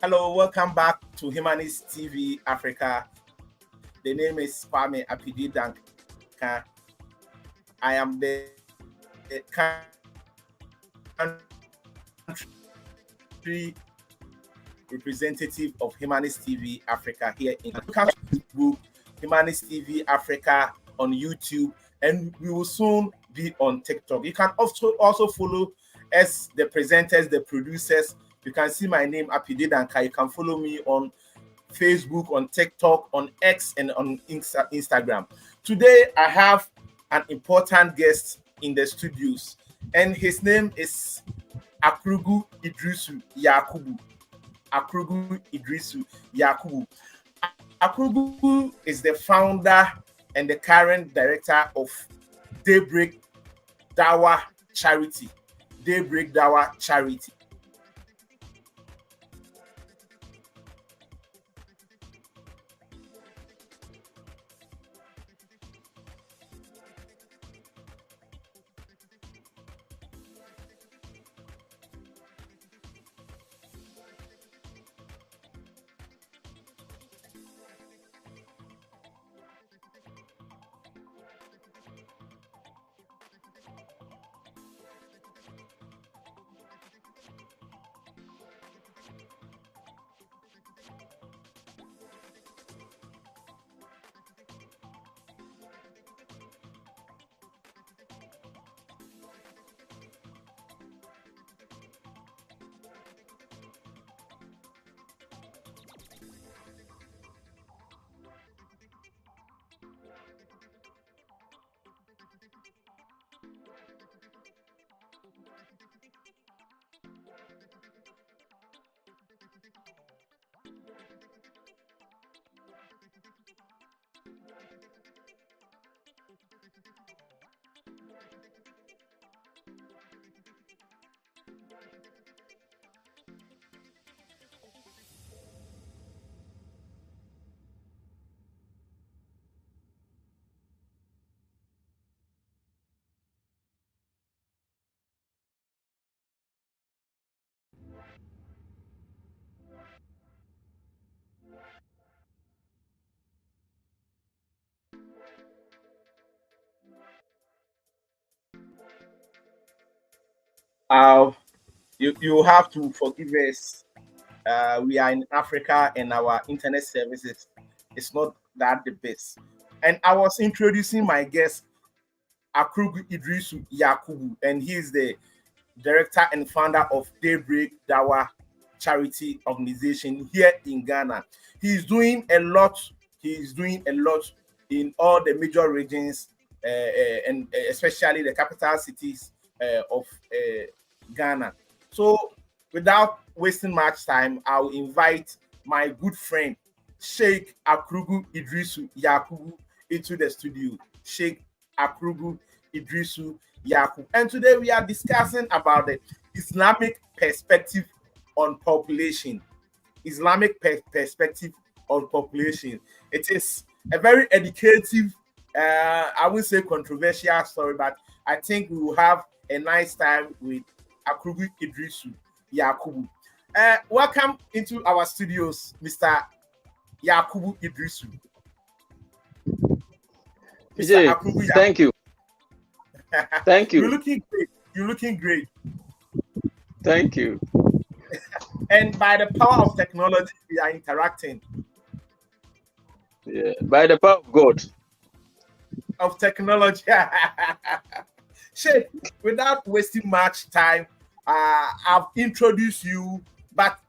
Hello, welcome back to Humanist TV Africa. The name is Apiajei Danka. I am the country representative of Humanist TV Africa here in Facebook, Humanist TV Africa on YouTube, and we will soon be on TikTok. You can also follow us, the presenters, the producers. You can see my name, Apiajei Danka. You can follow me on Facebook, on TikTok, on X, and on Instagram. Today, I have an important guest in the studios, and his name is Akrugu Idrisu Yakubu. Akrugu Idrisu Yakubu. Akrugu is the founder and the current director of Daybreak Dawa Charity. Daybreak Dawa Charity. You have to forgive us. We are in Africa and our internet services is not that the best. And I was introducing my guest, Akrugu Idrisu Yakubu, and he is the director and founder of Daybreak Dawa Charity Organization here in Ghana. He is doing a lot. He is doing a lot in all the major regions and especially the capital cities of Ghana. So, without wasting much time, I'll invite my good friend Sheikh Akrugu Idrisu Yakubu into the studio. Sheikh Akrugu Idrisu Yakubu, and today we are discussing about the Islamic perspective on population. Islamic perspective on population. It is a very educative, I would say controversial story, but I think we will have a nice time with Akrugu Idrisu Yakubu. Welcome into our studios, Mr. Yakubu Idrisu. Mr. Akubu, thank you. Thank you. You're looking great. You're looking great. Thank you. And by the power of technology, we are interacting. Yeah, by the power of God. Of technology. Sheikh, without wasting much time, I've introduced you, but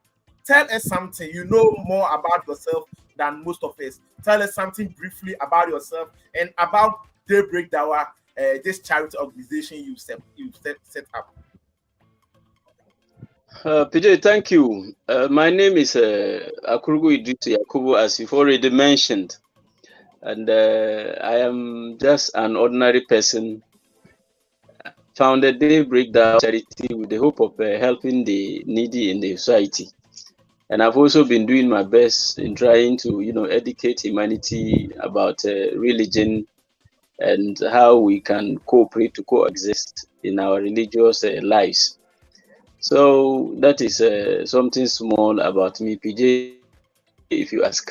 tell us something. You know more about yourself than most of us. Tell us something briefly about yourself and about Daybreak Dawa, this charity organization you set up. PJ, thank you. My name is Akrugu Idrisu Yakubu, as you've already mentioned, and I am just an ordinary person. Founded Daybreak Dawa charity with the hope of helping the needy in the society. And I've also been doing my best in trying to, educate humanity about religion and how we can cooperate to coexist in our religious lives. So that is something small about me, PJ, if you ask.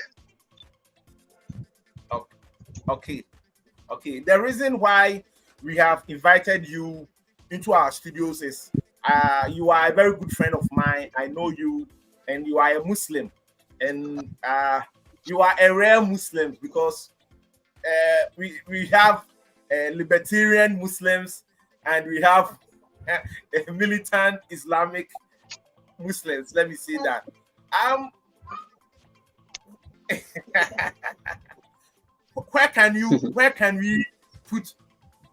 Okay, okay. The reason why we have invited you into our studios is you are a very good friend of mine. I know you, and you are a Muslim, and you are a rare Muslim because we have libertarian Muslims and we have militant Islamic Muslims. Let me say that. Um, where can we put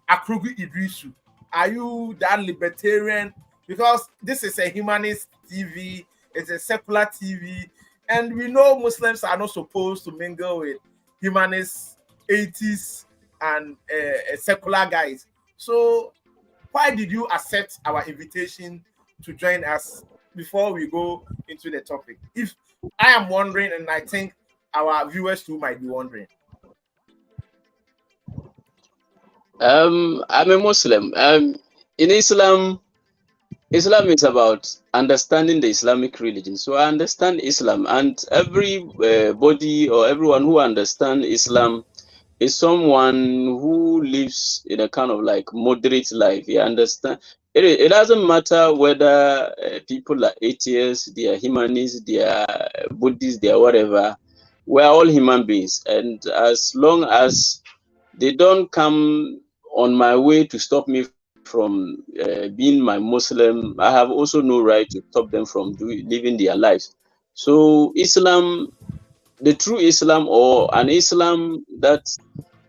Akrugu Idrisu? Are you that libertarian? Because this is a humanist TV, it's a secular TV, and we know Muslims are not supposed to mingle with humanists, atheists, and secular guys. So, why did you accept our invitation to join us before we go into the topic? If I am wondering, and I think our viewers too might be wondering. I'm a Muslim. In Islam, Islam is about understanding the Islamic religion. So I understand Islam, and everybody or everyone who understands Islam is someone who lives in a kind of like moderate life. You understand? It doesn't matter whether people are atheists, they are humanists, they are Buddhists, they are whatever. We're all human beings, and as long as they don't come on my way to stop me from being my Muslim, I have also no right to stop them from living their lives. So Islam, the true Islam, or an Islam that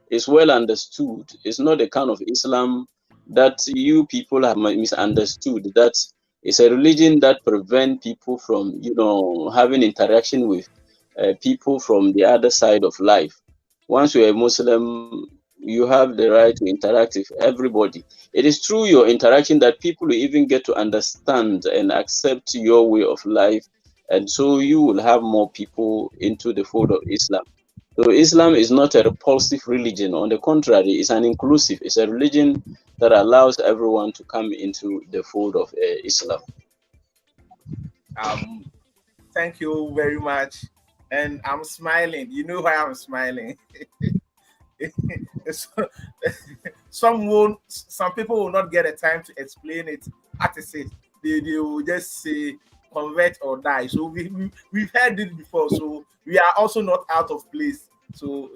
is well understood, is not the kind of Islam that you people have misunderstood. That is a religion that prevents people from, having interaction with people from the other side of life. Once you're a Muslim, you have the right to interact with everybody. It is through your interaction that people will even get to understand and accept your way of life, and so you will have more people into the fold of Islam. So Islam is not a repulsive religion. On the contrary, it's an inclusive. It's a religion that allows everyone to come into the fold of Islam. Um, Thank you very much. And I'm smiling. You know why I'm smiling? So- some people will not get a time to explain it as it is. They will just say convert or die. So we've heard it before. So we are also not out of place. So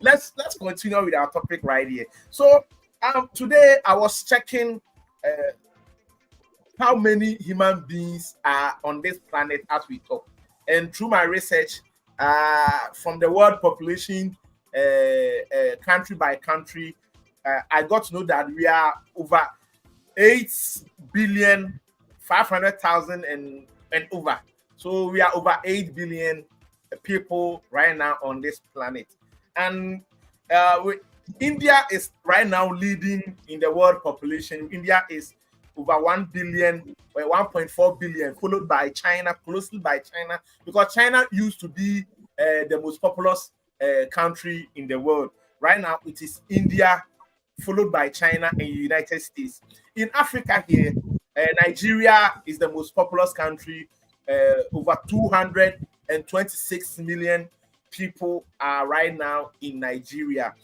let's continue with our topic right here. So today I was checking uh, how many human beings are on this planet as we talk. And through my research, from the world population, country by country, I got to know that we are over 8,500,000 and over. So we are over 8 billion people right now on this planet. And we, India is right now leading in the world population. India is over 1 billion, 1.4 billion, followed by China, closely by China, because China used to be the most populous country in the world. Right now, it is India, followed by China and United States. In Africa here, Nigeria is the most populous country. Over 226 million people are right now in Nigeria.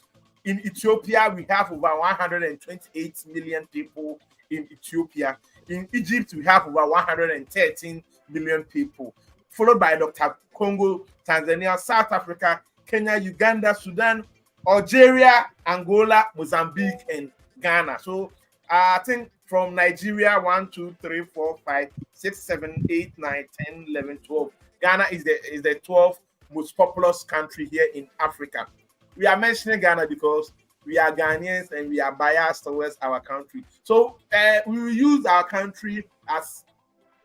In Ethiopia, we have over 128 million people in Ethiopia. In Egypt, we have over 113 million people, followed by Dr. Congo, Tanzania, South Africa, Kenya, Uganda, Sudan, Algeria, Angola, Mozambique, and Ghana. So I think from Nigeria, 1, 2, 3, 4, 5, 6, 7, 8, 9, 10, 11, 12. Ghana is the 12th most populous country here in Africa. We are mentioning Ghana because we are Ghanaians and we are biased towards our country. So we will use our country as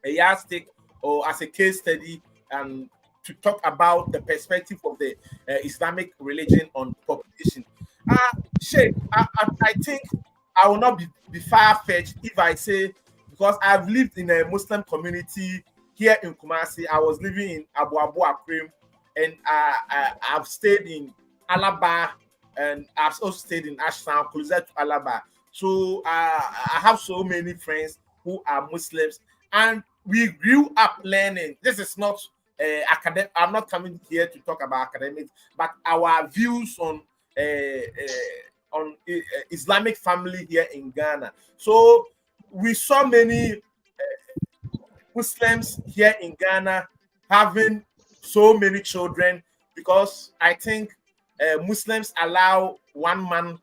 a yardstick or as a case study and to talk about the perspective of the Islamic religion on population. Uh, Sheikh, I think I will not be far-fetched if I say, because I've lived in a Muslim community here in Kumasi. I was living in Abu Abu Akrim, and I've stayed in Alaba, and I've also stayed in Ashtown, closer to Alaba. So I have so many friends who are Muslims, and we grew up learning. This is not academic. I'm not coming here to talk about academics, but our views on Islamic family here in Ghana. So we saw many Muslims here in Ghana having so many children because I think Muslims allow one man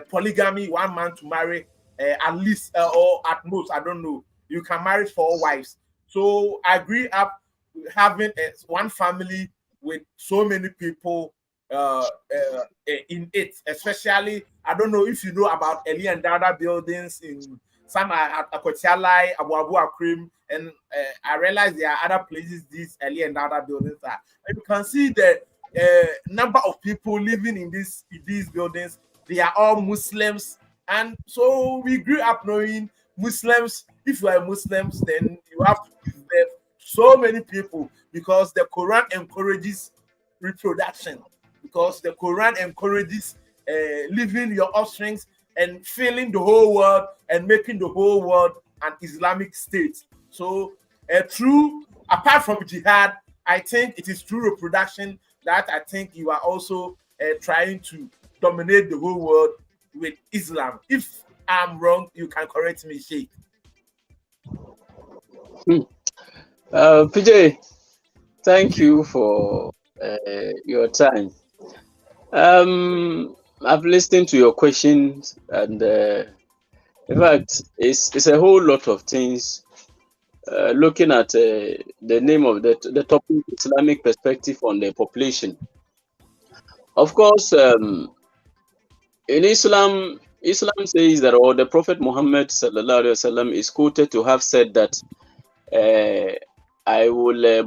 polygamy, one man to marry at least or at most, I don't know. You can marry 4 wives. So I grew up having one family with so many people in it, especially I don't know if you know about Eli and Dada buildings in some are at Akotialai, Abu Abu Akrim, and I realized there are other places these Eli and Dada buildings are. And you can see the number of people living in these buildings. They are all Muslims, and so we grew up knowing Muslims. If you are Muslims, then you have to give birth so many people because the Quran encourages reproduction. Because the Quran encourages living your offsprings and filling the whole world and making the whole world an Islamic state. So apart from jihad, I think it is through reproduction that I think you are also trying to dominate the whole world with Islam. If I'm wrong, you can correct me, Sheikh. PJ, thank you for your time. I've listened to your questions, and in fact, it's a whole lot of things. Looking at the name of the topic, Islamic perspective on the population. Of course, in Islam says that, or the Prophet Muhammad sallallahu alaihi wasallam is quoted to have said that I will,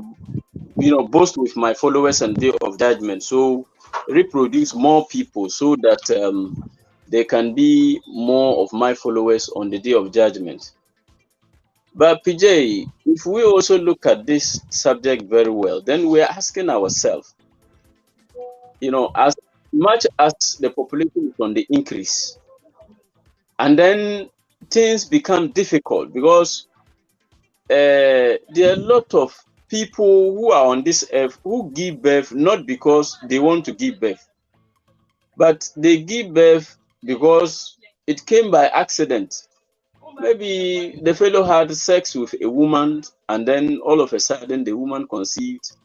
boast with my followers on the day of judgment. So reproduce more people so that there can be more of my followers on the day of judgment. But PJ, if we also look at this subject very well, then we're asking ourselves, as much as the population is on the increase, and then things become difficult because there are a lot of people who are on this earth who give birth not because they want to give birth, but they give birth because it came by accident. Maybe the fellow had sex with a woman and then all of a sudden the woman conceived.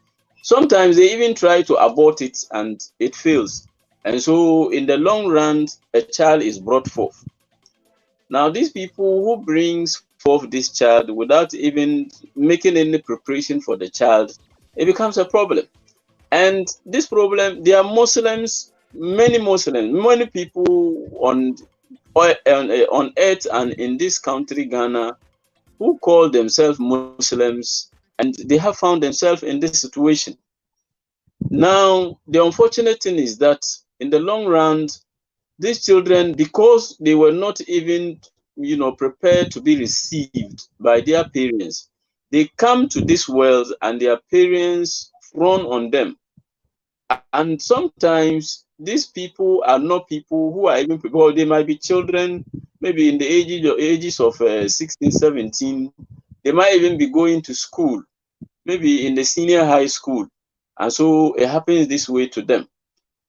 Sometimes they even try to abort it and it fails. And so in the long run, a child is brought forth. Now these people who brings forth this child without even making any preparation for the child, it becomes a problem. And this problem, there are Muslims, many people on earth and in this country, Ghana, who call themselves Muslims, and they have found themselves in this situation. Now, the unfortunate thing is that in the long run, these children, because they were not even, prepared to be received by their parents, they come to this world and their parents frown on them. And sometimes these people are not people who are even prepared. They might be children, maybe in the ages of 16, 17. They might even be going to school, maybe in the senior high school. And so it happens this way to them.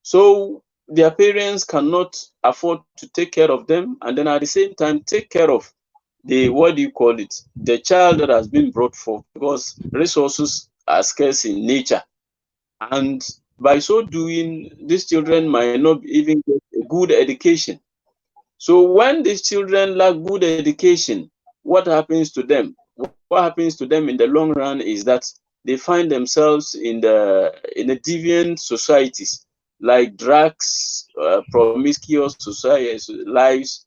So their parents cannot afford to take care of them, and then at the same time take care of the child that has been brought forth, because resources are scarce in nature. And by so doing, these children might not even get a good education. So when these children lack good education, what happens to them? What happens to them in the long run is that they find themselves in the deviant societies like drugs, promiscuous societies, lives,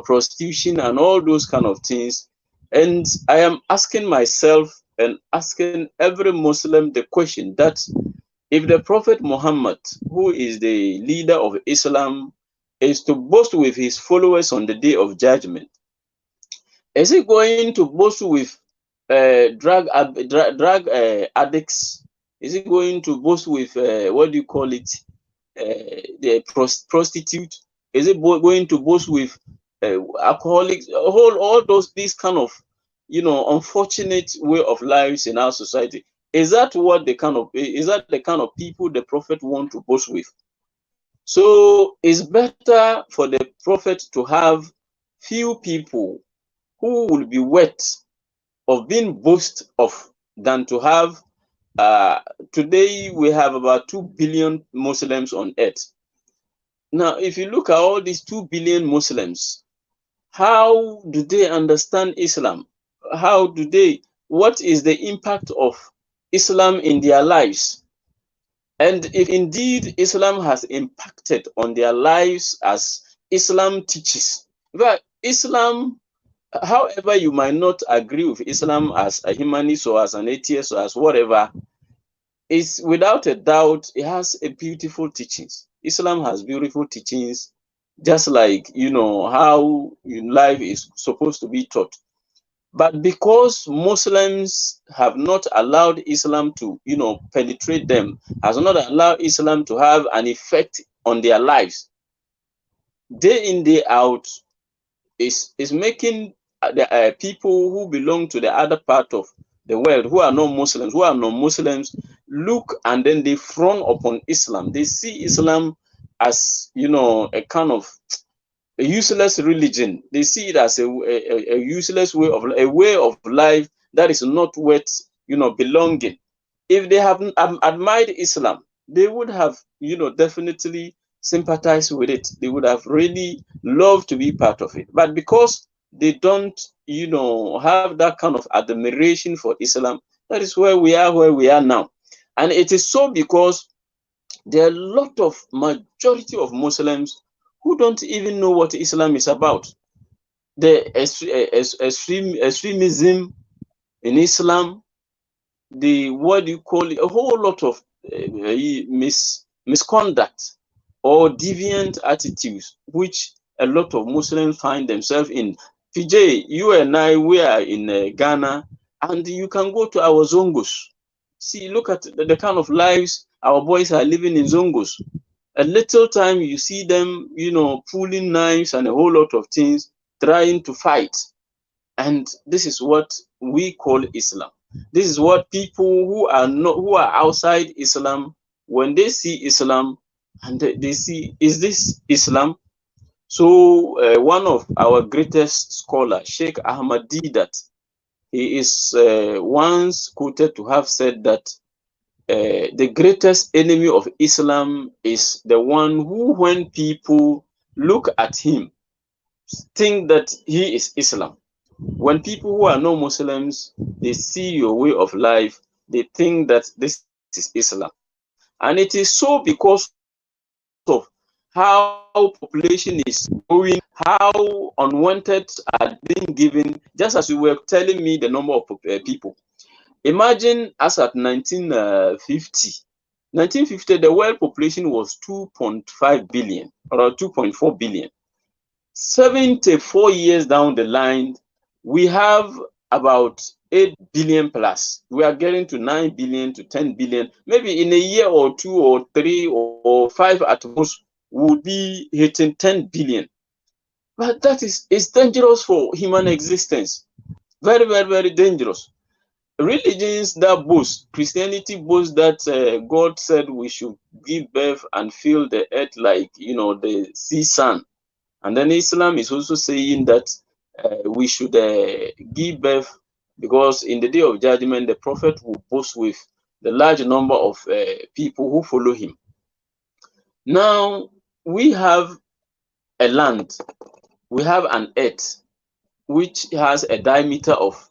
prostitution, and all those kind of things. And I am asking myself and asking every Muslim the question that if the Prophet Muhammad, who is the leader of Islam, is to boast with his followers on the day of judgment, is he going to boast with drug addicts? Is he going to boast with the prostitute? Is he going to boast with alcoholics? These kind of unfortunate way of lives in our society. Is that the kind of people the prophet want to boast with? So it's better for the prophet to have few people who will be worth of being boasted of than to have today we have about 2 billion Muslims on earth. Now, if you look at all these 2 billion Muslims, how do they understand Islam? What is the impact of Islam in their lives? And if indeed Islam has impacted on their lives as Islam teaches, but Islam, however you might not agree with Islam as a humanist or as an atheist or as whatever, is without a doubt, it has a beautiful teachings. Islam has beautiful teachings, just like how life is supposed to be taught. But because Muslims have not allowed Islam to, penetrate them, has not allowed Islam to have an effect on their lives, day in, day out, is making the people who belong to the other part of the world, who are not Muslims, look and then they frown upon Islam. They see Islam as, a kind of a useless religion. They see it as a useless way of life that is not worth, belonging. If they have admired Islam, they would have, definitely sympathized with it. They would have really loved to be part of it. But because they don't, have that kind of admiration for Islam, that is where we are now. And it is so because there are a lot of majority of Muslims who don't even know what Islam is about. The extremism in Islam, the what do you call it, a whole lot of misconduct or deviant attitudes, which a lot of Muslims find themselves in. PJ, you and I, we are in Ghana, and you can go to our Zongos. See, look at the kind of lives our boys are living in Zongos. A little time you see them, pulling knives and a whole lot of things, trying to fight. And this is what we call Islam. This is what people who are outside Islam, when they see Islam and they see, is this Islam? So one of our greatest scholars, Sheikh Ahmad Didat, he is once quoted to have said that the greatest enemy of Islam is the one who, when people look at him, think that he is Islam. When people who are not Muslims, they see your way of life, they think that this is Islam. And it is so because of how population is growing, how unwanted are being given, just as you were telling me the number of people. Imagine as at 1950, the world population was 2.5 billion or 2.4 billion. 74 years down the line, we have about 8 billion plus. We are getting to 9 billion to 10 billion. Maybe in a year or 2 or 3 or 5 at most, we'll be hitting 10 billion. But that is dangerous for human existence. Very, very, very dangerous. Religions that boast, Christianity boasts that God said we should give birth and fill the earth like, the sea sun. And then Islam is also saying that we should give birth, because in the day of judgment, the prophet will boast with the large number of people who follow him. Now, we have a land, we have an earth, which has a diameter of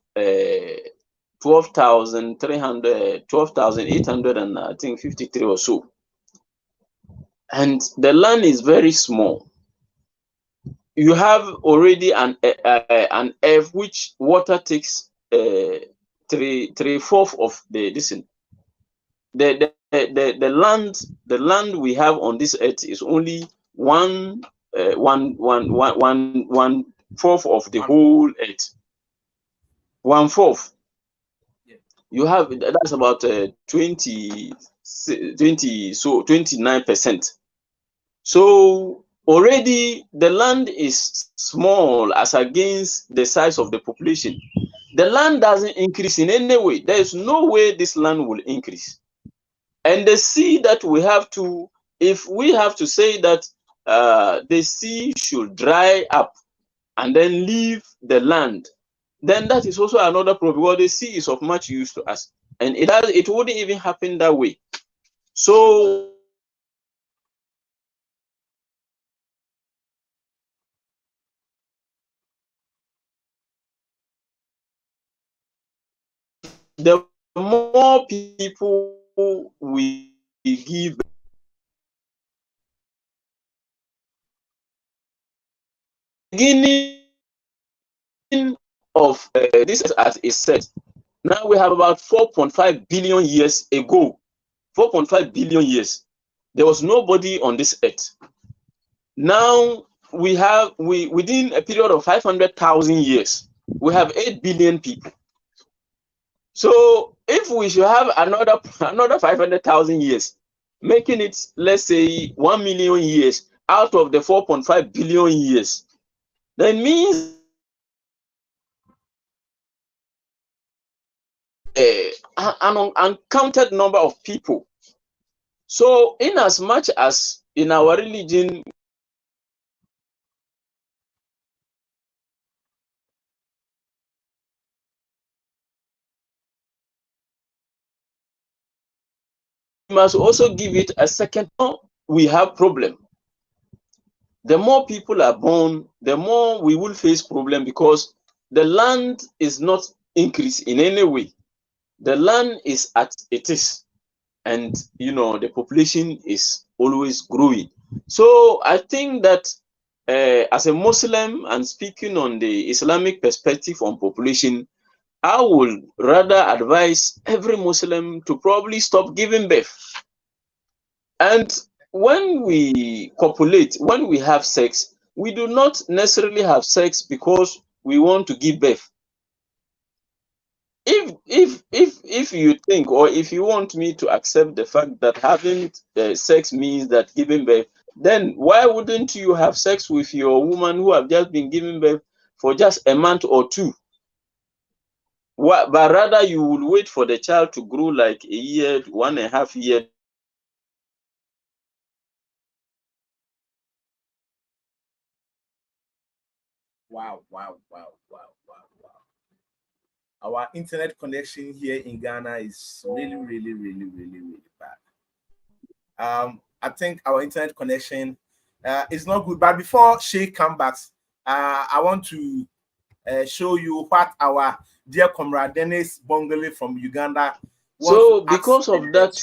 12,800 and I think 53 or so. And the land is very small. You have already an earth which water takes 3/4 of the distance. The land we have on this earth is only one fourth of the whole earth. 1/4. Yeah. You have, that's about 29%. So already the land is small as against the size of the population. The land doesn't increase in any way. There is no way this land will increase. And the sea that we have to, if we have to say that the sea should dry up and then leave the land, then that is also another problem, because the sea is of much use to us, and it wouldn't even happen that way. So the more people we give, beginning of this, as is said, now we have about 4.5 billion years ago. 4.5 billion years, there was nobody on this earth. Now within a period of 500,000 years, we have 8 billion people. So if we should have another 500,000 years, making it, let's say, 1 million years out of the 4.5 billion years, that means an uncounted number of people. So in as much as in our religion, we must also give it a second. We have problem. The more people are born, the more we will face problem, because the land is not increased in any way. The land is at it is, and the population is always growing. So I think that as a Muslim, and speaking on the Islamic perspective on population, I would rather advise every Muslim to probably stop giving birth. And when we copulate, when we have sex, we do not necessarily have sex because we want to give birth. If you think, or if you want me to accept the fact that having sex means that giving birth, then why wouldn't you have sex with your woman who have just been giving birth for just a month or two? But rather you will wait for the child to grow like a year, 1.5 years. Wow. Our internet connection here in Ghana is really bad. I think our internet connection is not good. But before Shay comes back, I want to show you what our dear comrade Dennis Bongole from Uganda wants So to because of that,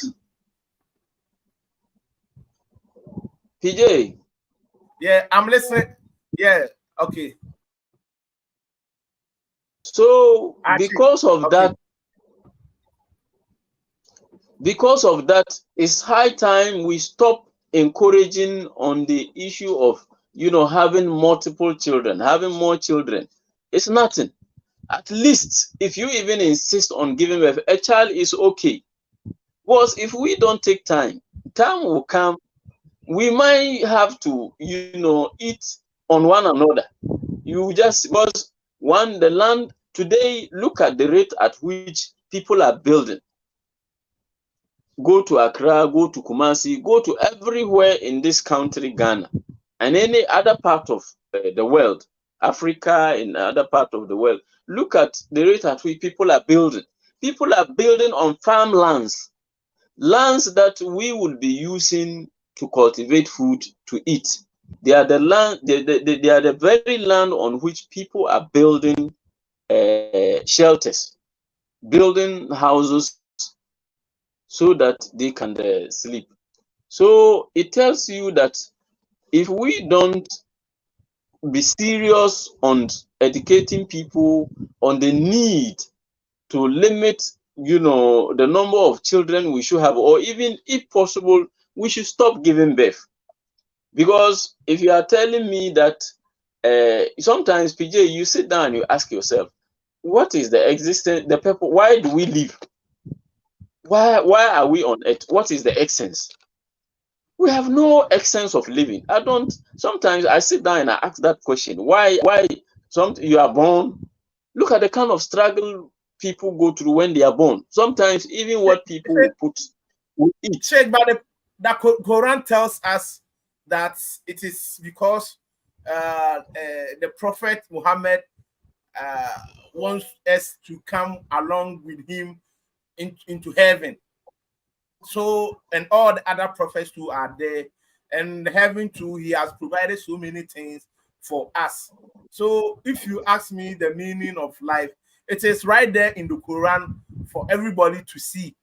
PJ. Yeah, I'm listening. Yeah, okay. So because of that, it's high time we stop encouraging on the issue of having multiple children, having more children. It's nothing. At least if you even insist on giving birth, a child is okay. Because if we don't take time will come, we might have to eat on one another. Because the land today, look at the rate at which people are building. Go to Accra, go to Kumasi, go to everywhere in this country, Ghana, and any other part of the world, Africa, in other part of the world. Look at the rate at which people are building. People are building on farmlands, lands that we will be using to cultivate food to eat. They are the land. They are the very land on which people are building shelters, building houses, so that they can sleep. So it tells you that if we don't be serious on educating people on the need to limit, the number of children we should have, or even if possible, we should stop giving birth. Because if you are telling me that sometimes, PJ, you sit down and you ask yourself, what is the existence, the purpose, why do we live? Why are we on earth? What is the essence? We have no essence of living. Sometimes I sit down and I ask that question. Why you are born, Look at the kind of struggle people go through when they are born. Sometimes even what people will eat. Sheikh, but the Quran tells us that it is because the Prophet Muhammad wants us to come along with him into heaven. So, and all the other prophets too are there. And heaven too, he has provided so many things for us. So, if you ask me the meaning of life, it is right there in the Quran for everybody to see.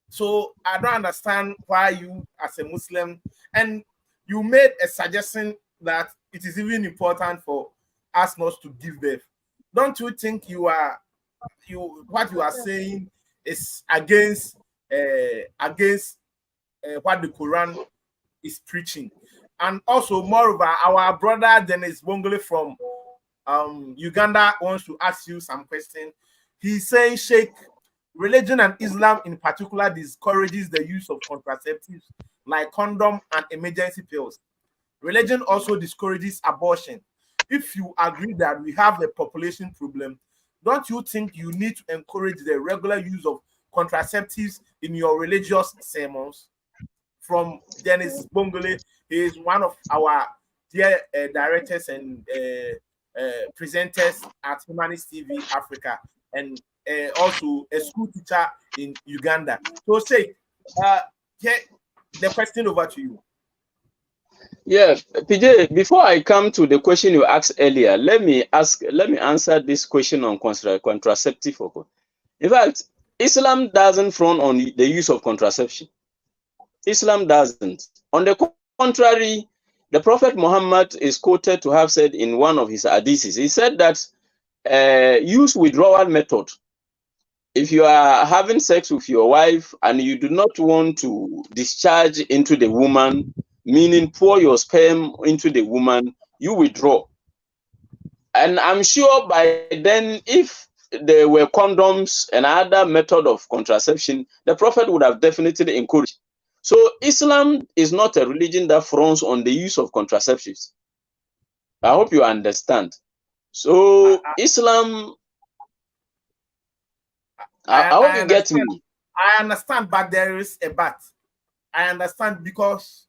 So I don't understand why you, as a Muslim, and you made a suggestion that it is even important for us not to give birth. Don't you think what you are saying is against what the Quran is preaching? And also, moreover, our brother Dennis Bongole from Uganda wants to ask you some question. He's saying, Sheikh, religion and Islam in particular discourages the use of contraceptives like condom and emergency pills. Religion also discourages abortion. If you agree that we have a population problem, don't you think you need to encourage the regular use of contraceptives in your religious sermons? From Dennis Bongole, he is one of our dear directors and presenters at Humanist TV Africa, and also a school teacher in Uganda. So, say, get the question over to you. Yeah, PJ, before I come to the question you asked earlier, let me answer this question on contraceptive. In fact, Islam doesn't frown on the use of contraception. Islam doesn't. On the contrary, the Prophet Muhammad is quoted to have said in one of his hadiths, he said that use withdrawal method. If you are having sex with your wife and you do not want to discharge into the woman, meaning pour your sperm into the woman, you withdraw. And I'm sure by then, if there were condoms and other method of contraception, the Prophet would have definitely encouraged. So Islam is not a religion that frowns on the use of contraceptives. I hope you understand. So Islam, I hope you get me. I understand, but there is a but. I understand because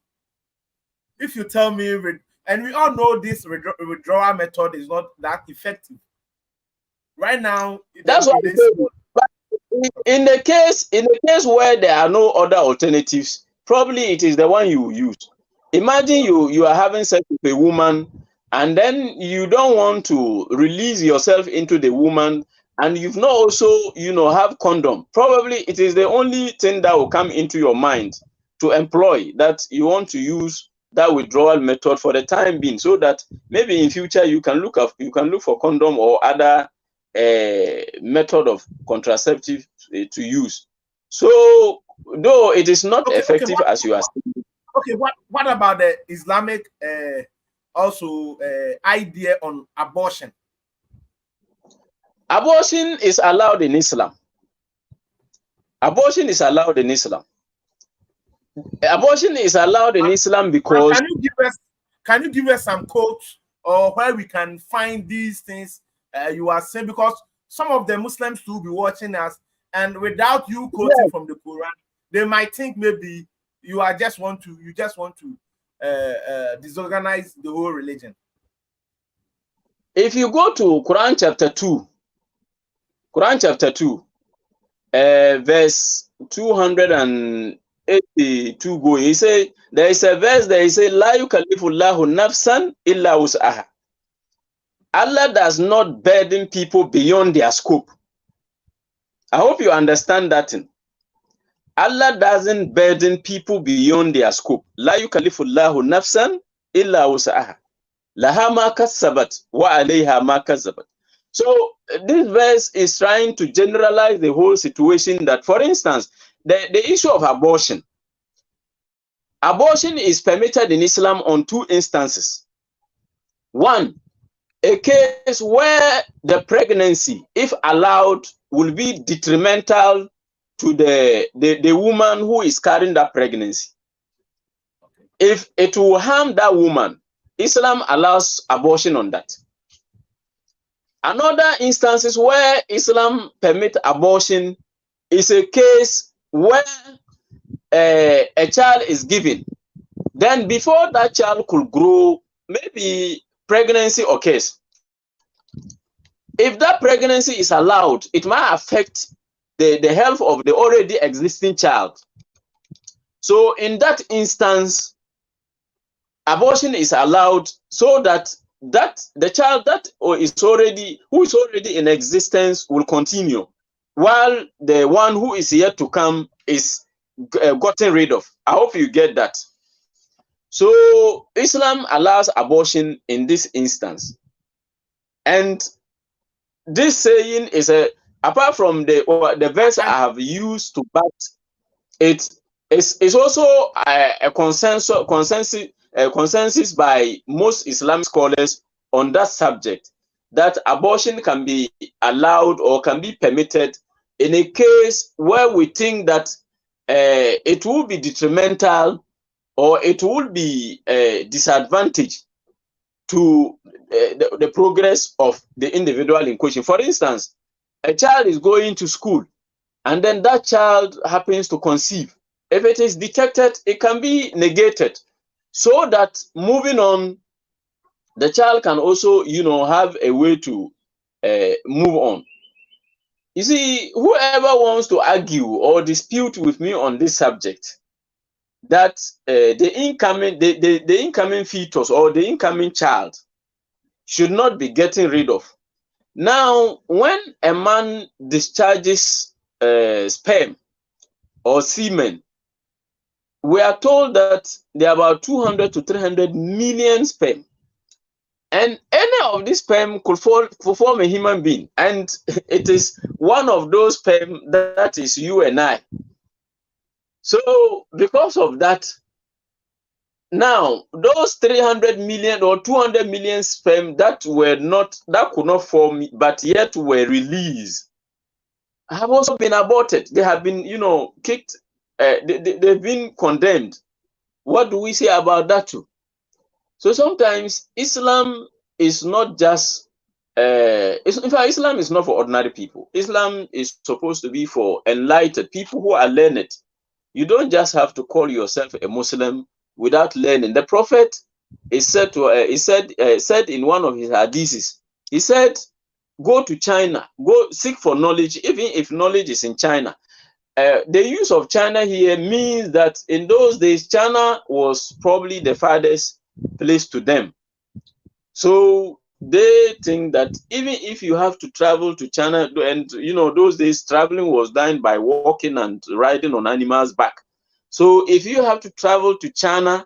if you tell me, and we all know this withdrawal method is not that effective. Right now, that's what in the case where there are no other alternatives, probably it is the one you use. Imagine you are having sex with a woman and then you don't want to release yourself into the woman and you've not also have condom. Probably it is the only thing that will come into your mind to employ, that you want to use that withdrawal method for the time being, so that maybe in future you can look for condom or other method of contraceptive to use. So though it is not effective as you are saying. Okay, what about the Islamic also idea on abortion? Abortion is allowed in Islam. Abortion is allowed in Islam. Abortion is allowed in Islam because can you give us some quotes or where we can find these things you are saying, because some of the Muslims will be watching us, and without you quoting from the Quran, they might think maybe you just want to disorganize the whole religion. If you go to Quran chapter 2, verse 282, go. He say there is a verse that he say, La yukallifullahu nafsan illa wus'aha. Allah does not burden people beyond their scope. I hope you understand that thing. Allah doesn't burden people beyond their scope. La yukallifullahu nafsan illa wus'aha. Laha ma kasabat wa alayha ma kasabat. So this verse is trying to generalize the whole situation, that, for instance, the issue of abortion. Abortion is permitted in Islam on two instances. One, a case where the pregnancy, if allowed, will be detrimental to the woman who is carrying that pregnancy. If it will harm that woman, Islam allows abortion on that. Another instances where Islam permit abortion is a case where a child is given. Then before that child could grow, maybe pregnancy occurs. If that pregnancy is allowed, it might affect the health of the already existing child. So in that instance, abortion is allowed so that the child that is already in existence will continue, while the one who is yet to come is gotten rid of. I hope you get that. So Islam allows abortion in this instance, and this saying is apart from the verse I have used to back it, is also a consensus by most Islamic scholars on that subject, that abortion can be allowed or can be permitted in a case where we think that it will be detrimental or it will be a disadvantage to the progress of the individual in question. For instance, a child is going to school and then that child happens to conceive. If it is detected, it can be negated so that moving on, the child can also, have a way to move on. You see, whoever wants to argue or dispute with me on this subject, that the incoming fetus or the incoming child should not be getting rid of. Now, when a man discharges sperm or semen, we are told that there are about 200 to 300 million sperm. And any of these sperm could form a human being. And it is one of those sperm that is you and I. So because of that, now those 300 million or 200 million sperm that could not form, but yet were released, have also been aborted. They have been, kicked. They've been condemned. What do we say about that too? So sometimes Islam is not just, in fact, Islam is not for ordinary people. Islam is supposed to be for enlightened people who are learned. You don't just have to call yourself a Muslim without learning. The Prophet said in one of his hadiths, he said, go to China, go seek for knowledge, even if knowledge is in China. The use of China here means that in those days, China was probably the farthest place to them. So they think that even if you have to travel to China, and those days traveling was done by walking and riding on animals' back. So if you have to travel to China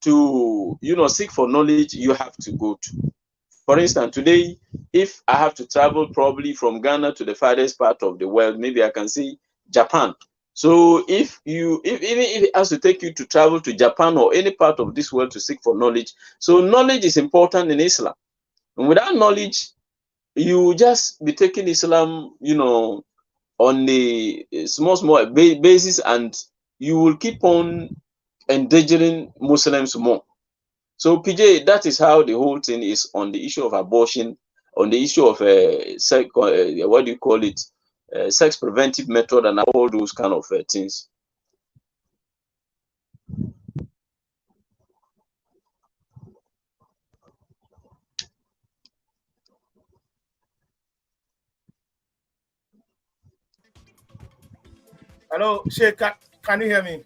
to seek for knowledge, you have to go to. For instance, today, if I have to travel probably from Ghana to the farthest part of the world, maybe I can see Japan. So even if it has to take you to travel to Japan or any part of this world to seek for knowledge, so knowledge is important in Islam. And without knowledge, you just be taking Islam, on the small basis, and you will keep on endangering Muslims more. So PJ, that is how the whole thing is on the issue of abortion, on the issue of what do you call it, sex preventive method, and all those kind of things. Hello, Sheikh, can you hear me?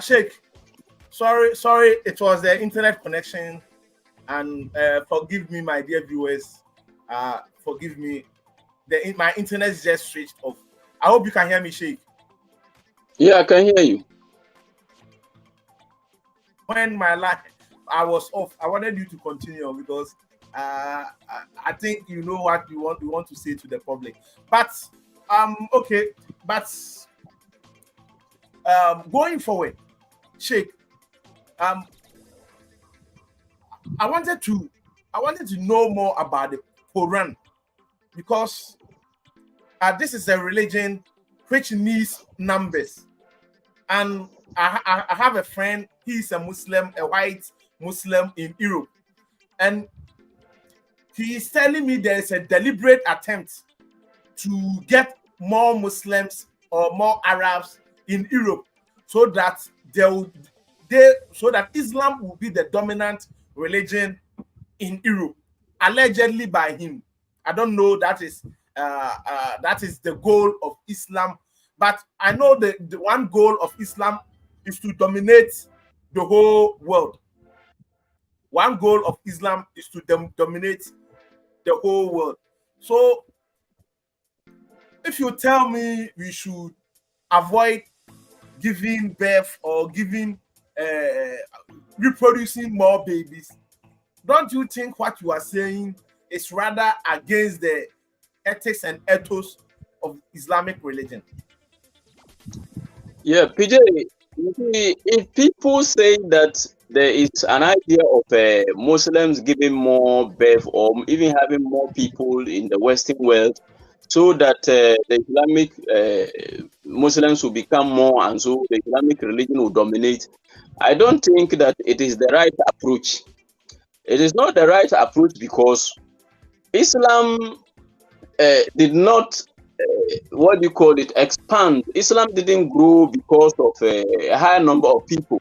Sheikh, sorry, it was the internet connection, and forgive me, my dear viewers. Forgive me, my internet just switched off. I hope you can hear me, Sheikh. Yeah, I can hear you. When my line I was off, I wanted you to continue because I think you know what you want to say to the public. But okay, but going forward, Sheikh, um, I wanted to know more about the Quran, because this is a religion which needs numbers, and I have a friend. He's a Muslim, a white Muslim in Europe, and he is telling me there is a deliberate attempt to get more Muslims or more Arabs in Europe, so that so that Islam will be the dominant religion in Europe, allegedly by him. I don't know that is the goal of Islam, but I know the one goal of Islam is to dominate the whole world. One goal of Islam is to dominate the whole world. So if you tell me we should avoid giving birth or giving reproducing more babies, don't you think what you are saying is rather against the ethics and ethos of Islamic religion? Yeah, PJ, you see, if people say that there is an idea of Muslims giving more birth or even having more people in the Western world so that the Islamic Muslims will become more and so the Islamic religion will dominate, I don't think that it is the right approach. It is not the right approach because Islam did not what do you call it, expand. Islam didn't grow because of a high number of people.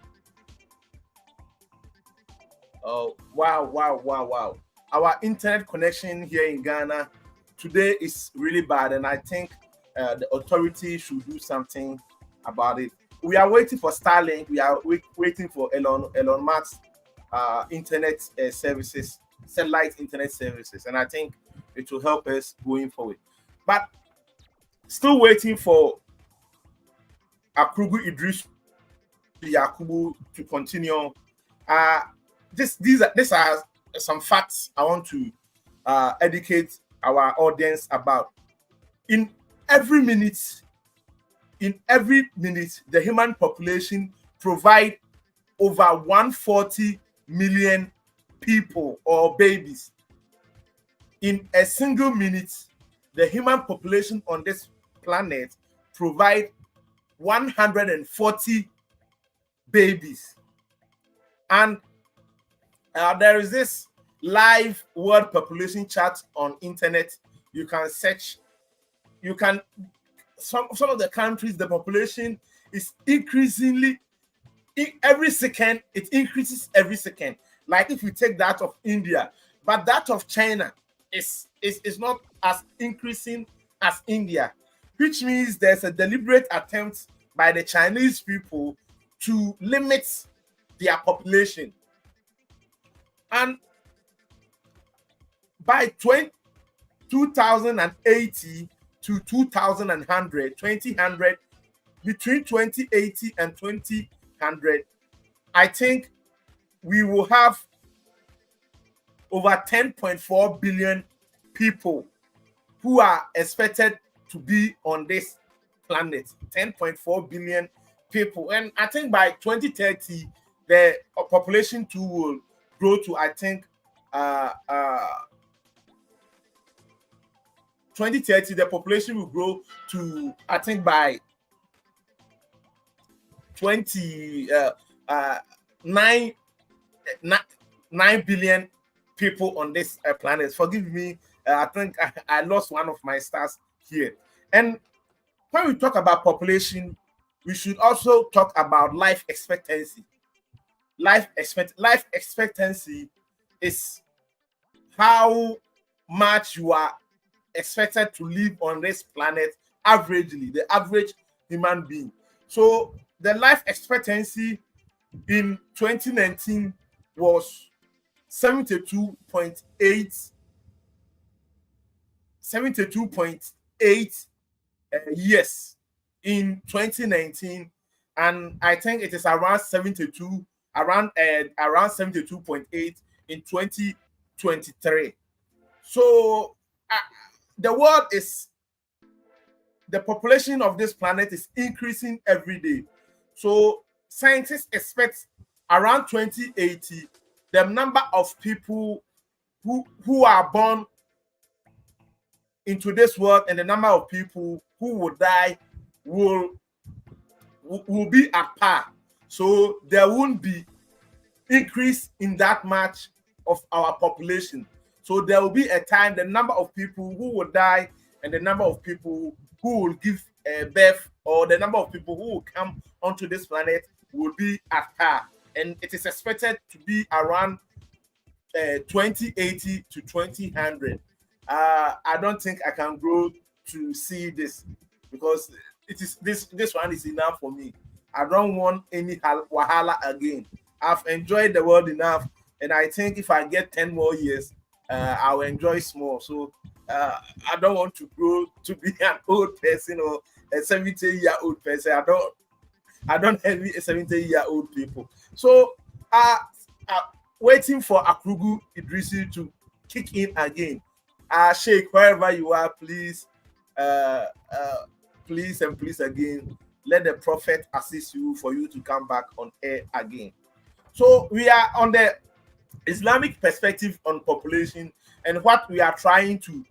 Oh, wow, wow, wow, wow. Our internet connection here in Ghana today is really bad, and I think the authority should do something about it. We are waiting for Starlink. We are waiting for Elon Musk's internet services, satellite internet services, and I think it will help us going forward. But still waiting for Akrugu Idris Yakubu to continue. These are some facts I want to educate our audience about. In every minute, the human population provide over 140 million people or babies. In a single minute, the human population on this planet provide 140 babies. And there is this live world population chart on internet. You can search. You can some of the countries, the population is increasingly every second. It increases every second. Like if you take that of India, but that of China is not as increasing as India, which means there's a deliberate attempt by the Chinese people to limit their population. And by 2080 to 2100, between 2080 and 2100, I think we will have over 10.4 billion people who are expected to be on this planet. 10.4 billion people. And I think by 2030, the population too will grow to, I think, 2030, the population will grow to, I think, by 9 billion people on this planet. Forgive me, I think I lost one of my stars here. And when we talk about population, we should also talk about life expectancy. Life expectancy is how much you are expected to live on this planet averagely, the average human being. So the life expectancy in 2019 was 72.8 years in 2019, and I think it is around 72.8 in 2023. So the population of this planet is increasing every day. So scientists expect around 2080, the number of people who are born into this world and the number of people who will die will be at par. So there won't be increase in that much of our population. So there will be a time the number of people who will die and the number of people who will give birth, or the number of people who will come onto this planet, will be at par. And it is expected to be around 2080 to 2000. I don't think I can grow to see this, because it is this one is enough for me. I don't want any wahala again. I've enjoyed the world enough, and I think if I get 10 more years, I'll enjoy small. So I don't want to grow to be an old person or a 70-year-old person. I don't envy 70-year-old people. So uh, waiting for Akrugu Idrisi to kick in again. Sheikh, wherever you are, please, please and please again, let the prophet assist you for you to come back on air again. So we are on the Islamic perspective on population, and what we are trying to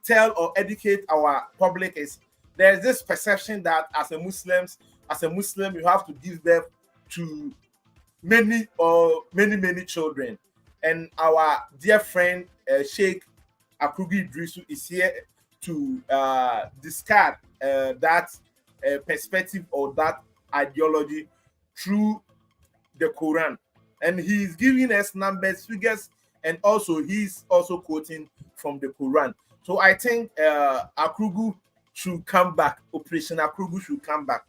tell or educate our public is there's this perception that as a Muslim, you have to give birth to many children. And our dear friend Sheikh Akrugu Idrisu is here to discard that perspective or that ideology through the Quran. And he's giving us numbers, figures, and also he's also quoting from the Quran. So I think Akrugu should come back. Operation Akrugu should come back.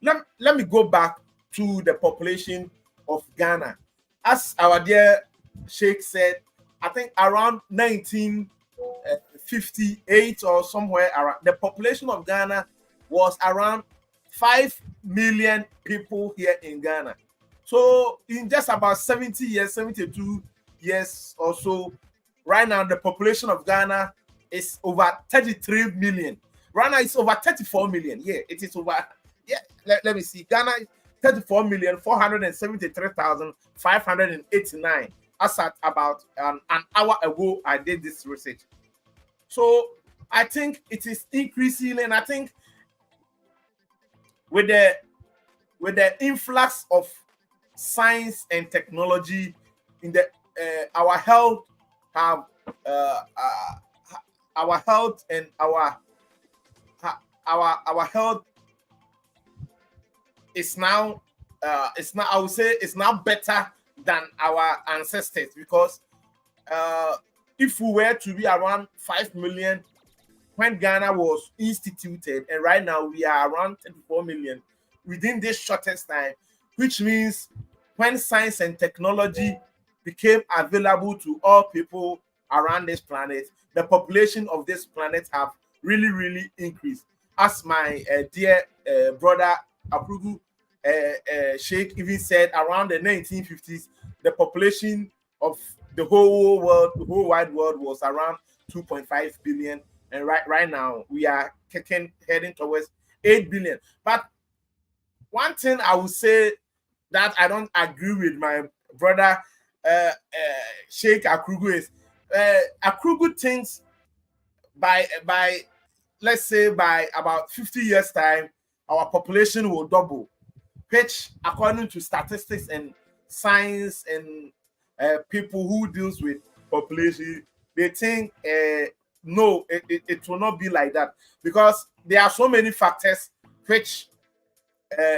Let me go back to the population of Ghana. As our dear Sheikh said, I think around 1958 or somewhere around, the population of Ghana was around 5 million people here in Ghana. So in just about 70 years, 72 years or so, right now the population of Ghana is over 33 million. Right now it's over 34 million. Yeah, it is over. Yeah, let me see. Ghana is 34,473,589. As at about an hour ago, I did this research. So I think it is increasing, and I think with the influx of science and technology in the our health have our health and our health is now I would say it's now better than our ancestors, because if we were to be around 5 million when Ghana was instituted, and right now we are around 24 million within this shortest time, which means when science and technology became available to all people around this planet, the population of this planet have really increased. As my dear brother Aprugu Sheikh even said, around the 1950s, the population of the whole world, the whole wide world, was around 2.5 billion, and right now we are heading towards 8 billion. But one thing I would say that I don't agree with my brother Sheikh Akrugu is Akrugu thinks by let's say by about 50 years time our population will double, which according to statistics and science and people who deals with population, they think no, it will not be like that, because there are so many factors which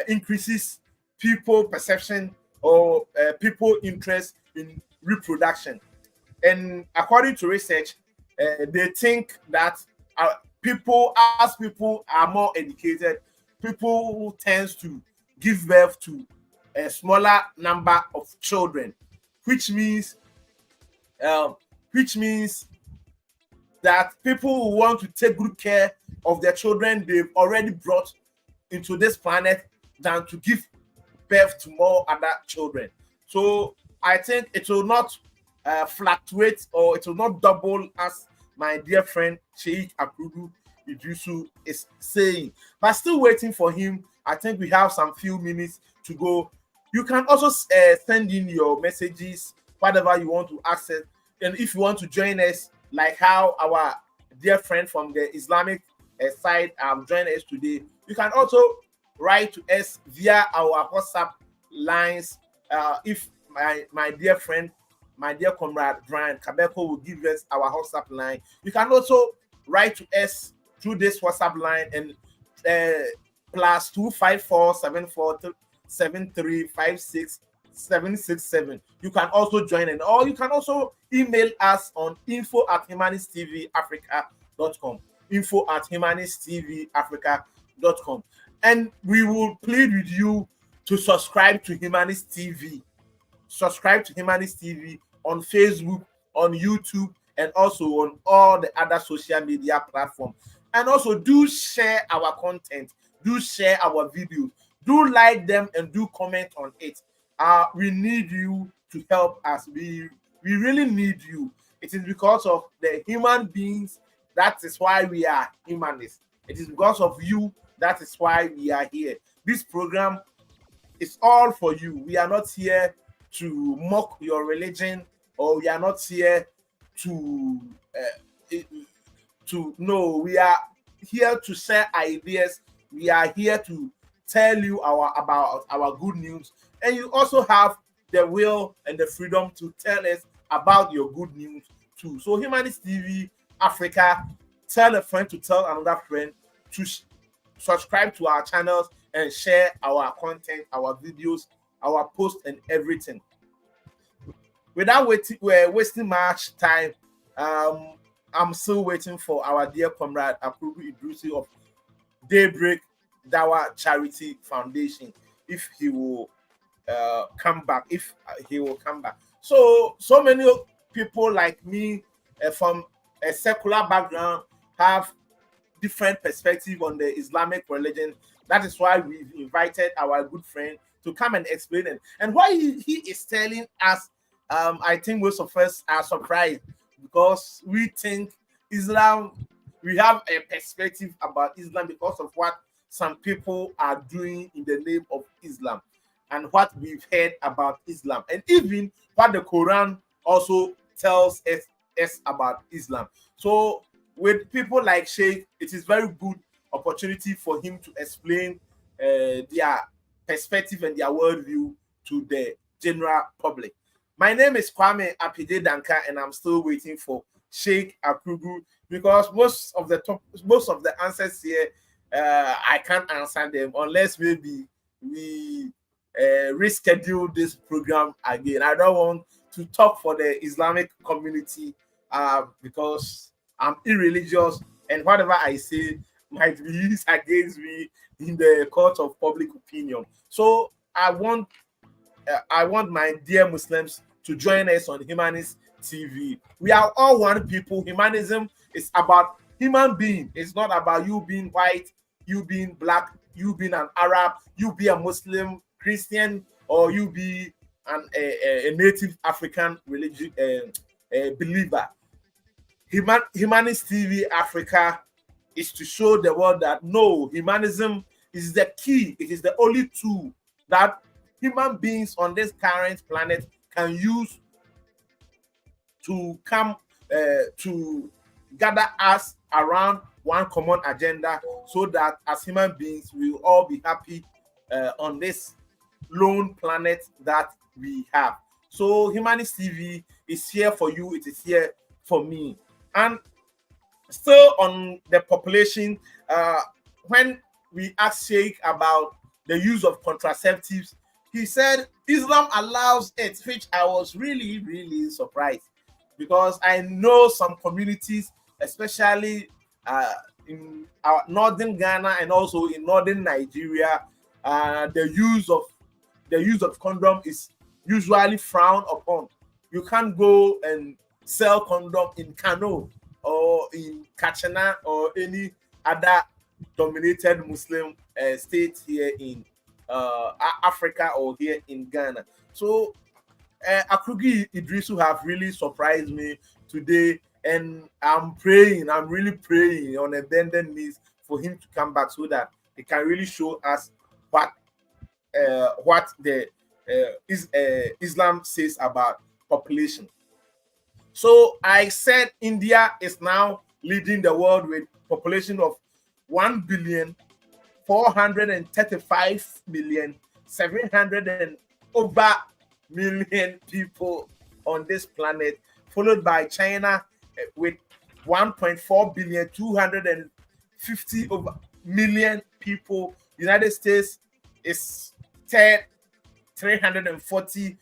increases people perception or people interest in reproduction. And according to research, they think that people are more educated, people who tends to give birth to a smaller number of children, which means that people who want to take good care of their children they've already brought into this planet than to give birth to more other children. So I think it will not fluctuate, or it will not double as my dear friend Sheikh Akrugu Idrisu is saying. But still waiting for him. I think we have some few minutes to go. You can also send in your messages, whatever you want to access. And if you want to join us, like how our dear friend from the Islamic side joined us today, you can also write to us via our WhatsApp lines. If my dear friend, my dear comrade Brian Kabeko will give us our WhatsApp line. You can also write to us through this WhatsApp line and plus 254-747356-767. You can also join in, or you can also email us on info@humanisttvafrica.com. info@humanisttvafrica.com. And we will plead with you to subscribe to Humanist TV. Subscribe to Humanist TV on Facebook, on YouTube, and also on all the other social media platforms. And also do share our content, do share our videos, do like them and do comment on it. We need you to help us. We really need you. It is because of the human beings, that is why we are humanists. It is because of you, that is why we are here. This program is all for you. We are not here to mock your religion, or we are not here to no, we are here to share ideas. We are here to tell you about our good news, and you also have the will and the freedom to tell us about your good news too. So Humanist TV Africa, tell a friend to tell another friend to subscribe to our channels and share our content, our videos, our posts, and everything. Without wasting much time, I'm still waiting for our dear comrade Apiajei Danka of Daybreak Dawa Charity Foundation, if he will come back. If he will come back. So many people like me from a secular background have different perspective on the Islamic religion. That is why we've invited our good friend to come and explain it. And why he is telling us, I think most of us are surprised, because we think Islam, we have a perspective about Islam because of what some people are doing in the name of Islam and what we've heard about Islam, and even what the Quran also tells us about Islam. So with people like Sheikh, it is very good opportunity for him to explain their perspective and their worldview to the general public. My name is Kwame Apiajei Danka, and I'm still waiting for Sheikh Apiajei, because most of the answers here, I can't answer them unless maybe we reschedule this program again. I don't want to talk for the Islamic community because I'm irreligious, and whatever I say might be used against me in the court of public opinion. So I want my dear Muslims to join us on Humanist TV. We are all one people. Humanism is about human being. It's not about you being white, you being black, you being an Arab, you be a Muslim, Christian, or you be a native African religion believer. Humanist TV Africa is to show the world that no, humanism is the key. It is the only tool that human beings on this current planet can use to come to gather us around one common agenda, so that as human beings we will all be happy on this lone planet that we have. So Humanist TV is here for you. It is here for me. And still on the population, when we asked Sheikh about the use of contraceptives, he said Islam allows it, which I was really, really surprised, because I know some communities, especially in our northern Ghana and also in northern Nigeria, the use of condom is usually frowned upon. You can't go and sell condom in Kano or in Kachana or any other dominated Muslim state here in Africa or here in Ghana. So Apiajei Idrisu have really surprised me today, and I'm really praying on a bended knees for him to come back, so that he can really show us what the Islam says about population. So I said India is now leading the world with population of 1 435 million 700 and over million people on this planet, followed by China with 1.4 billion 250 over million people. United States is third, 340.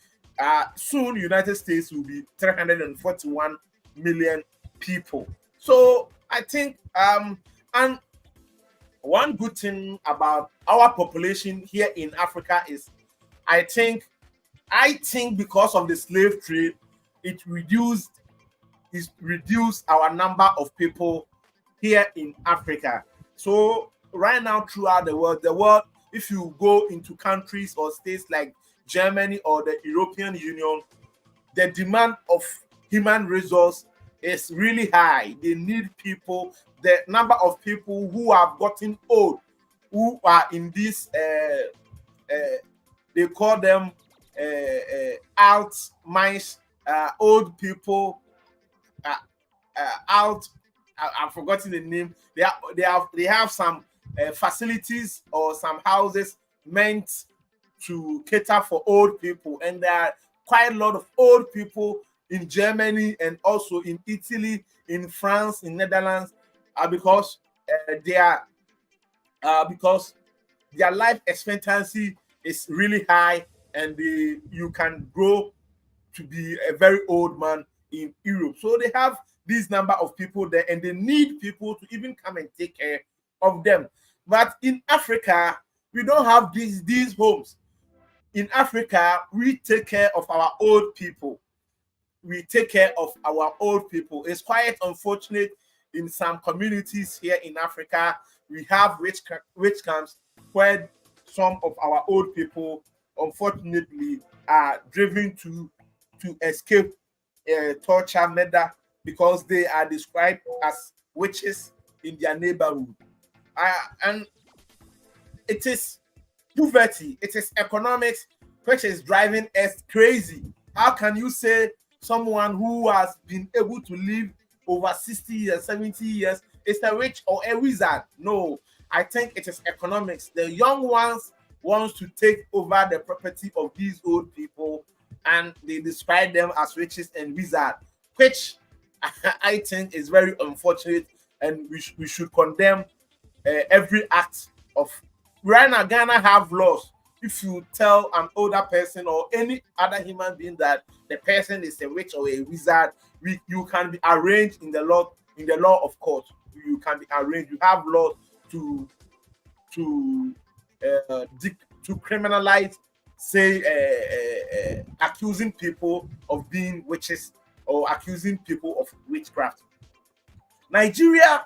Soon, United States will be 341 million people. So I think, and one good thing about our population here in Africa is, I think, because of the slave trade, it reduced our number of people here in Africa. So right now, throughout the world, if you go into countries or states like Germany or the European Union, the demand of human resource is really high. They need people. The number of people who have gotten old, who are in this, they call them out minds, old people, out. I've forgotten the name. They have some facilities or some houses meant to cater for old people, and there are quite a lot of old people in Germany and also in Italy, in France, in Netherlands, because they are because their life expectancy is really high, and you can grow to be a very old man in Europe. So they have this number of people there, and they need people to even come and take care of them. But in Africa, we don't have these homes. In Africa, we take care of our old people. We take care of our old people. It's quite unfortunate in some communities here in Africa. We have witch camps where some of our old people, unfortunately, are driven to escape torture, murder, because they are described as witches in their neighborhood. And it is poverty, it is economics which is driving us crazy. How can you say someone who has been able to live over 60 years, 70 years is a witch or a wizard? No, I think it is economics. The young ones want to take over the property of these old people, and they describe them as witches and wizards, which I think is very unfortunate, and we should condemn every act of. Right now, Ghana have laws. If you tell an older person or any other human being that the person is a witch or a wizard, you can be arraigned in the law of court. You can be arraigned. You have laws to criminalize, say, accusing people of being witches or accusing people of witchcraft. Nigeria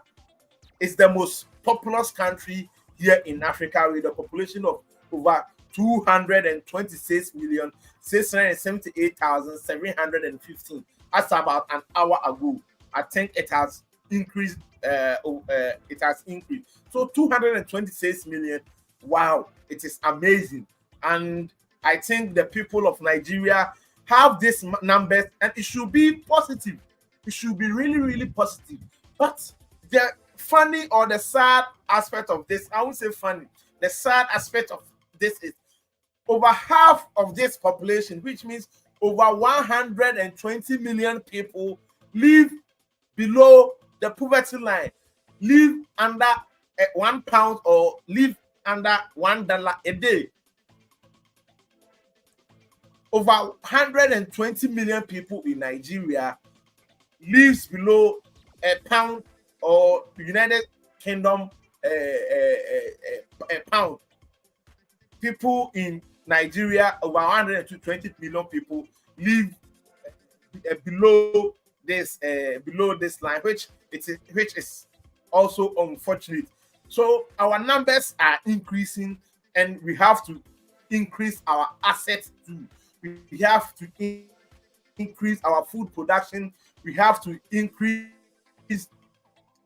is the most populous country here in Africa, with a population of over 226,678,715. That's about an hour ago. I think it has increased. It has increased. So 226 million. Wow, it is amazing. And I think the people of Nigeria have these numbers, and it should be positive. It should be really, really positive. But the funny or the sad aspect of this, I won't say funny, the sad aspect of this is over half of this population, which means over 120 million people, live below the poverty line, live under £1 or live under $1 a day. Over 120 million people in Nigeria lives below £1 or United Kingdom a pound. People in Nigeria, over 120 million people, live below this line, which is also unfortunate. So our numbers are increasing, and we have to increase our assets too. We have to increase our food production. We have to increase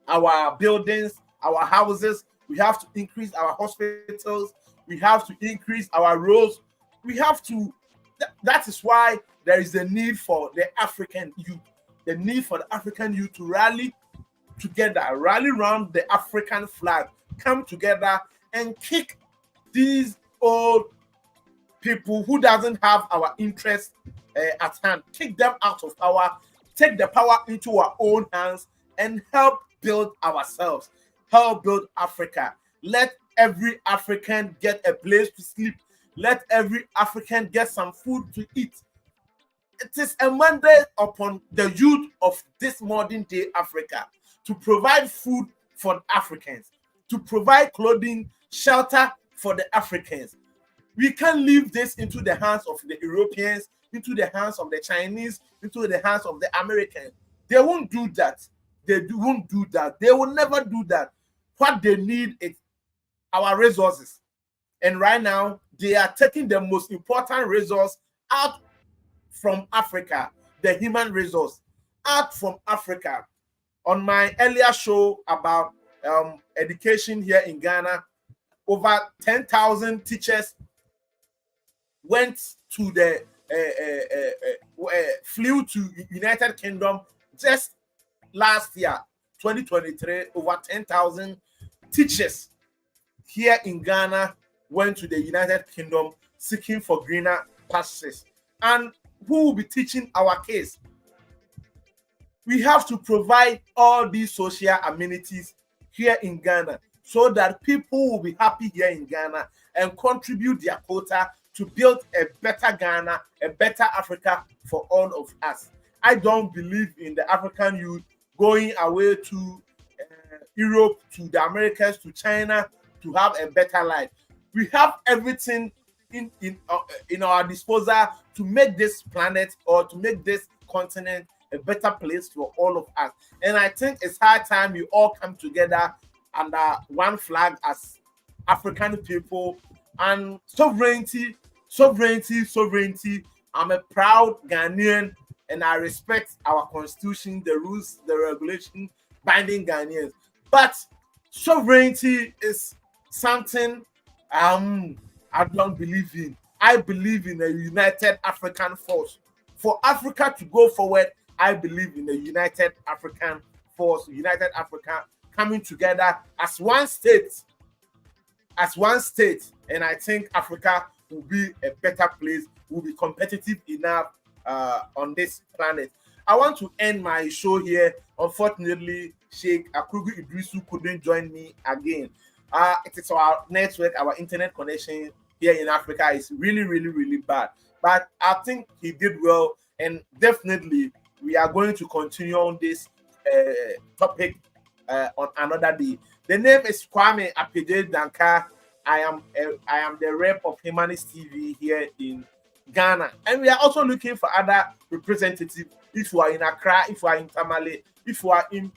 our buildings, our houses. We have to increase our hospitals. We have to increase our roads. We have to. That is why there is a need for the African youth. The need for the African youth to rally together, rally around the African flag, come together and kick these old people who doesn't have our interest at hand, kick them out of power, take the power into our own hands, and help build ourselves, help build Africa. Let every African get a place to sleep. Let every African get some food to eat. It is a mandate upon the youth of this modern day Africa to provide food for Africans, to provide clothing, shelter for the Africans. We can't leave this into the hands of the Europeans, into the hands of the Chinese, into the hands of the Americans. They won't do that. Won't do that. They will never do that. What they need is our resources. And right now, they are taking the most important resource out from Africa, the human resource, out from Africa. On my earlier show about education here in Ghana, over 10,000 teachers went to the flew to United Kingdom just last year, 2023. Over 10,000 teachers here in Ghana went to the United Kingdom seeking for greener pastures. And who will be teaching our case? We have to provide all these social amenities here in Ghana so that people will be happy here in Ghana and contribute their quota to build a better Ghana, a better Africa for all of us. I don't believe in the African youth going away to Europe, to the Americas, to China to have a better life. We have everything in our disposal to make this planet or to make this continent a better place for all of us. And I think it's high time we all come together under one flag as African people. And sovereignty. I'm a proud Ghanaian and I respect our constitution, the rules, the regulation binding Ghanaians. But sovereignty is something I don't believe in. I believe in a united African force. For Africa to go forward, I believe in a united African force, united Africa coming together as one state. And I think Africa will be a better place, will be competitive enough on this planet. I want to end my show here. Unfortunately, Sheikh Akurugu Idrisu couldn't join me again. It is our network, our internet connection here in Africa is really bad. But I think he did well, and definitely we are going to continue on this topic on another day. The name is Kwame Apiajei Danka. I am the rep of Humanist TV here in Ghana, and we are also looking for other representatives. If you are in Accra, if you are in Tamale, if you are in,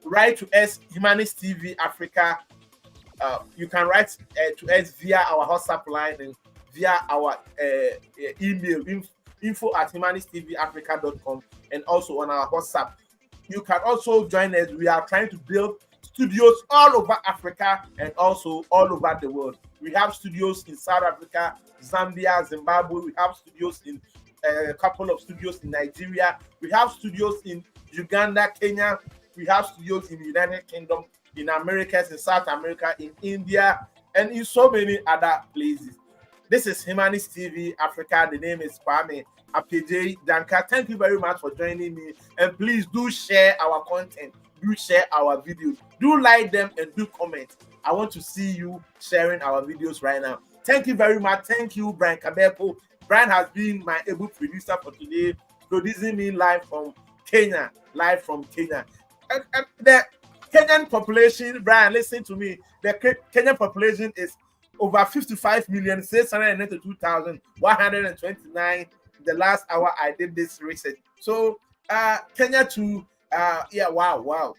write to us Humanist TV Africa. You can write to us via our WhatsApp line and via our email info@humanisttvafrica.com and also on our WhatsApp. You can also join us. We are trying to build studios all over Africa and also all over the world. We have studios in South Africa, Zambia, Zimbabwe. We have studios in a couple of studios in Nigeria. We have studios in Uganda, Kenya. We have studios in the United Kingdom, in Americas, in South America, in India, and in so many other places. This is Humanist TV Africa. The name is Kwame Apiajei Danka. Thank you very much for joining me. And please do share our content. Do share our videos. Do like them and do comment. I want to see you sharing our videos right now. Thank you very much. Thank you, Brian Kabepo. Brian has been my able producer for today, producing me live from Kenya. And the Kenyan population, Brian, listen to me. The Kenyan population is over 55,692,129. The last hour I did this research. So Kenya to wow.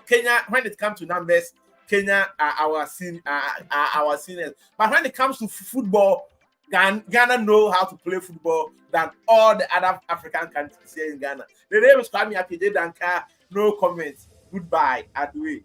Kenya, when it comes to numbers, Kenya are our seniors. But when it comes to football, Ghana know how to play football than all the other African countries here in Ghana. The name is Kwame Apiajei Danka. No comments. Goodbye. Adieu.